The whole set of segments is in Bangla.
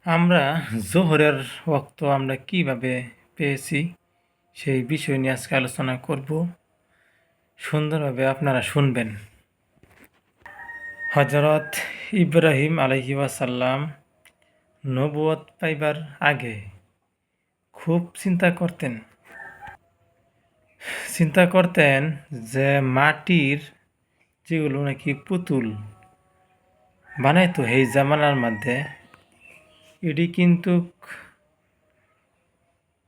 আমরা জোহরের ওয়াক্ত আমরা কিভাবে পেয়েছি সেই বিষয় নিয়ে আজকে আলোচনা করব। সুন্দরভাবে আপনারা শুনবেন। হযরত ইব্রাহিম আলাইহি ওয়াসাল্লাম নবুয়ত পাইবার আগে খুব চিন্তা করতেন যে মাটির যেগুলো নাকি পুতুল বানাইতো এই জামানার মধ্যে, এটি কিন্তু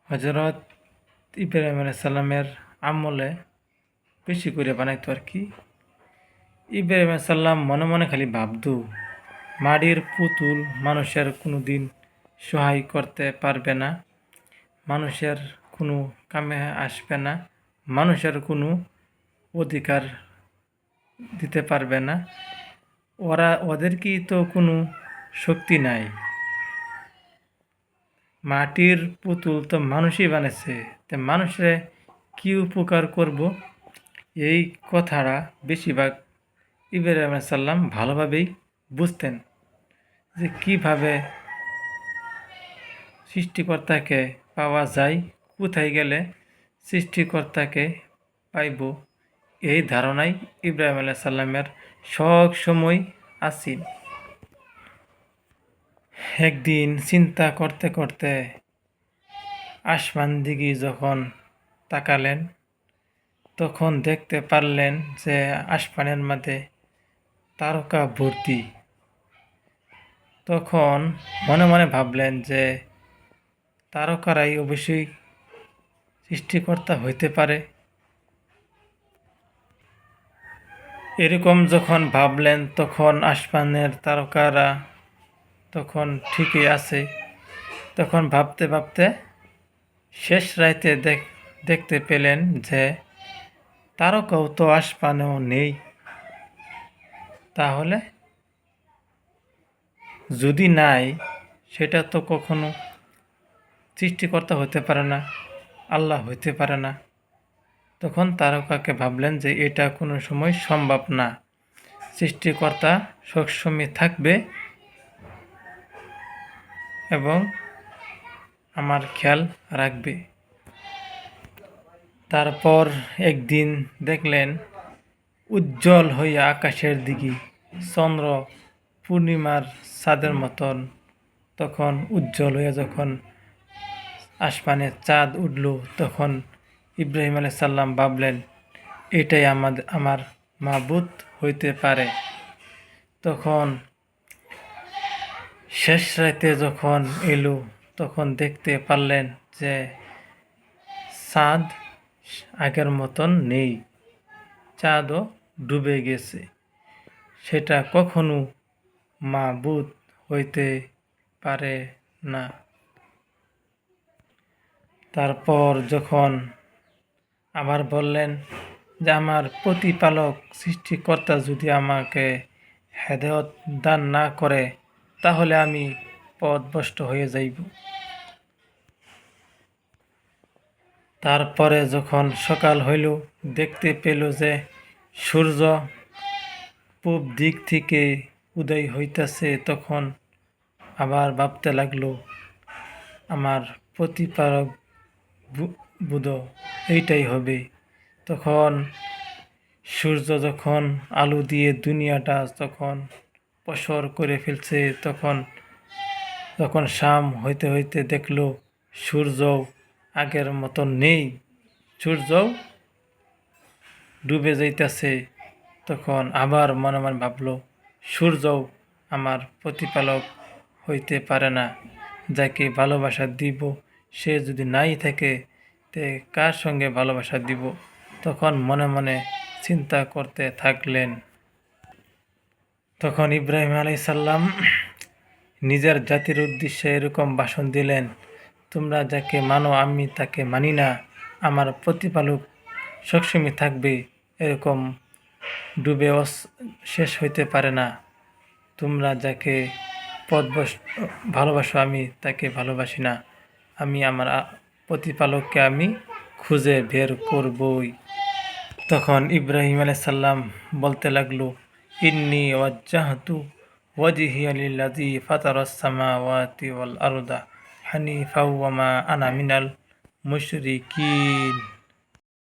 হযরত ইব্রাহিম আলাইহিস সালামের আমলে বেশি করে বানাইতো আর কি। ইব্রাহিম আলাইহিস সালাম মনে মনে খালি ভাবতো, মাটির পুতুল মানুষের কোনো দিন সহায় করতে পারবে না, মানুষের কোনো কামে আসবে না, মানুষের কোনো অধিকার দিতে পারবে না, ওদের কি তো কোনো শক্তি নাই, মাটির পুতুল তো মানুষই বানাইছে, তো মানুষের কি উপকার করব, এই কথাটা বেশিরভাগ ইব্রাহিম আলাইহিস সালাম ভালোভাবেই বুঝতেন যে কিভাবে সৃষ্টিকর্তাকে পাওয়া যায়, কোথায় গেলে সৃষ্টিকর্তাকে পাইব, এই ধারণাই ইব্রাহিম আলাইহিস সালামের সব সময় আছিল। একদিন চিন্তা করতে করতে আসমান দিকে যখন তাকালেন, তখন দেখতে পারলেন যে আসমানের মধ্যে তারকা ভর্তি। তখন মনে মনে ভাবলেন যে তারকারাই অবশ্যই সৃষ্টিকর্তা হইতে পারে। এরকম যখন ভাবলেন, তখন আসমানের তারকারা তখন ঠিকই আছে। তখন ভাবতে ভাবতে শেষ রাতে দেখতে পেলেন যে তারকাও তো আসমানেও নেই। তাহলে যদি নাই, সেটা তো কখনো সৃষ্টিকর্তা হতে পারে না, আল্লাহ হইতে পারে না। তখন তারকাকে ভাবলেন যে এটা কোনো সময় সম্ভব না, সৃষ্টিকর্তা সবসময় থাকবে এবং আমার খেয়াল রাখবে। তারপর একদিন দেখলেন উজ্জ্বল হইয়া আকাশের দিকে চন্দ্র পূর্ণিমার চাঁদের মতন, তখন উজ্জ্বল হইয়া যখন আসমানে চাঁদ উঠল, তখন ইব্রাহিম আলাইহিস সালাম ভাবলেন এটাই আমার মাবুদ হইতে পারে। তখন শেষ রাতে যখন এলো, তখন দেখতে পারলেন যে চাঁদ আগের মতন নেই, চাঁদও ডুবে গেছে। সেটা কখনো মাবুদ হইতে পারে না। তারপর যখন আবার বললেন যে আমার প্রতিপালক সৃষ্টিকর্তা যদি আমাকে হেদায়েত দান না করে, তাহলে আমি পথভ্রষ্ট হয়ে যাইব। তারপরে যখন সকাল হইল, দেখতে পেল যে সূর্য পূব দিক থেকে উদয় হইতেছে। তখন আবার ভাবতে লাগলো, আমার প্রতিপালক বুধ এইটাই হবে। তখন সূর্য যখন আলো দিয়ে দুনিয়াটা তখন প্রসর করে ফেলছে, তখন শাম হইতে হইতে দেখলো সূর্য আগের মতন নেই, সূর্য ডুবে যাইতেছে। তখন আবার মনে মনে ভাবলো, সূর্যও আমার প্রতিপালক হইতে পারে না, যাকে ভালোবাসা দিব সে যদি নাই থাকে, তে কার সঙ্গে ভালোবাসা দিব। তখন মনে মনে চিন্তা করতে থাকলেন। তখন ইব্রাহিম আলাইহিস সালাম নিজের জাতির উদ্দেশ্যে এরকম ভাষণ দিলেন, তোমরা যাকে মানো আমি তাকে মানি না, আমার প্রতিপালক সবসময় থাকবে, এরকম ডুবে শেষ হইতে পারে না। তোমরা যাকে ভালোবাসো আমি তাকে ভালোবাসি না, আমি আমার প্রতিপালককে আমি খুঁজে বের করবই। তখন ইব্রাহিম আলাইহিস সালাম বলতে লাগলো, ইন্নী ওয়াজ্জাহতু ওয়াজহিয়া লিল্লাযী ফাতারাস সামাওয়াতি ওয়াল আরদা হানিফাও ওয়া মা আনা মিনাল মুশরিকিন।